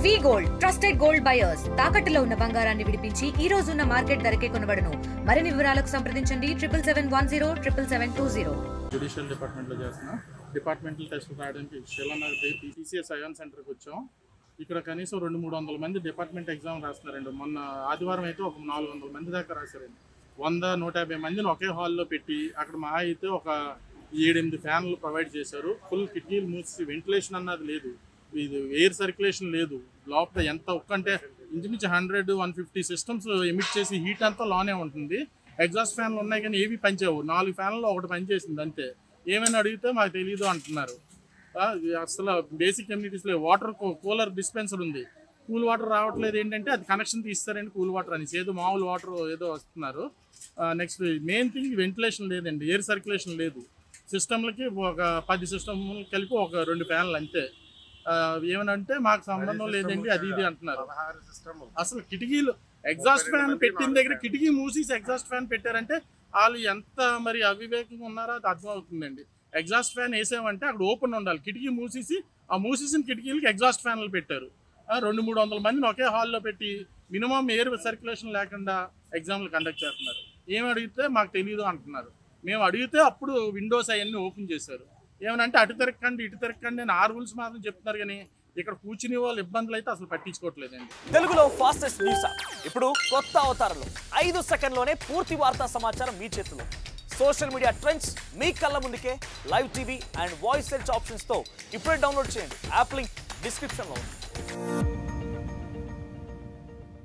వి gold trusted gold buyers తాకట్టులో ఉన్న బంగారాన్ని విడిపించి ఈ రోజు ఉన్న మార్కెట్ ధరకే కొనబడును. మరిన్ని వివరాలకు సంప్రదించండి 77107720. జ్యుడిషియల్ డిపార్ట్మెంట్లో చేస్తున్నా. డిపార్ట్మెంటల్ టెస్ట్ రాయడానికి శిలానగర్ టీసీఎస్ అయాన్ సెంటర్కి వచ్చాం. ఇక్కడ కనీసం 200-300 మంది డిపార్ట్మెంట్ ఎగ్జామ్ రాస్తున్నారండి. మొన్న ఆదివారం అయితే ఒక 400 మంది దాకా రాశారండి. 100-150 మందిని ఒకే హాల్లో పెట్టి అక్కడ మా అయితే ఒక 7-8 ఫ్యాన్లు ప్రొవైడ్ చేశారు. ఫుల్ కిటికీలు మూసి వెంటిలేషన్ అన్నది లేదు, ఇది ఎయిర్ సర్క్యులేషన్ లేదు. లోపల ఎంత ఒక్కంటే ఇంచుమించు 100-150 సిస్టమ్స్ ఎమిట్ చేసి హీట్ అంతా లోనే ఉంటుంది. ఎగ్జాస్ట్ ఫ్యాన్లు ఉన్నాయి కానీ ఏవి పనిచేయవు. 4 ఫ్యాన్లలో ఒకటి పనిచేసింది అంతే. ఏమైనా అడిగితే మాకు తెలియదు అంటున్నారు. అసలు బేసిక్ కమ్యూనిటీస్లో వాటర్ కూలర్ డిస్పెన్సర్ ఉంది, కూల్ వాటర్ రావట్లేదు. ఏంటంటే అది కనెక్షన్ తీస్తారండి కూల్ వాటర్ అని, ఏదో మామూలు వాటర్ ఏదో వస్తున్నారు. నెక్స్ట్ మెయిన్ థింగ్ వెంటిలేషన్ లేదండి, ఎయిర్ సర్క్యులేషన్ లేదు. సిస్టమ్లకి ఒక 10 సిస్టమ్లు కలిపి ఒక 2 ఫ్యాన్లు అంతే. ఏమనంటే మాకు సంబంధం లేదండి అది ఇది అంటున్నారు. అసలు కిటికీలు ఎగ్జాస్ట్ ఫ్యాన్ పెట్టిన దగ్గర కిటికీ మూసేసి ఎగ్జాస్ట్ ఫ్యాన్ పెట్టారంటే వాళ్ళు ఎంత మరి అవివేకంగా ఉన్నారో అది అర్థం అవుతుందండి. ఎగ్జాస్ట్ ఫ్యాన్ వేసామంటే అక్కడ ఓపెన్ ఉండాలి, కిటికీ మూసేసి ఆ మూసేసిన కిటికీలకి ఎగ్జాస్ట్ ఫ్యాన్లు పెట్టారు. 200-300 మందిని ఒకే హాల్లో పెట్టి మినిమం ఎయిర్ సర్క్యులేషన్ లేకుండా ఎగ్జామ్లు కండక్ట్ చేస్తున్నారు. ఏమి అడిగితే మాకు తెలియదు అంటున్నారు. మేము అడిగితే అప్పుడు విండోస్ అవన్నీ ఓపెన్ చేశారు. ఏమనంటే అటు తిరగకండి ఇటు తిరగకండి అని ఆ రూల్స్ మాత్రం చెప్తున్నారు కానీ ఇక్కడ కూర్చునే వాళ్ళు ఇబ్బందులు అయితే అసలు పట్టించుకోవట్లేదండి. తెలుగులో ఫాస్టెస్ట్ న్యూస్ ఇప్పుడు కొత్త అవతారంలో 5 సెకండ్లోనే పూర్తి వార్తా సమాచారం మీ చేతిలో. సోషల్ మీడియా ట్రెండ్స్ మీ కళ్ళ ముందుకే live TV and voice search ఆప్షన్స్తో ఇప్పుడే డౌన్లోడ్ చేయండి. యాప్ లింక్ డిస్క్రిప్షన్లో ఉంది.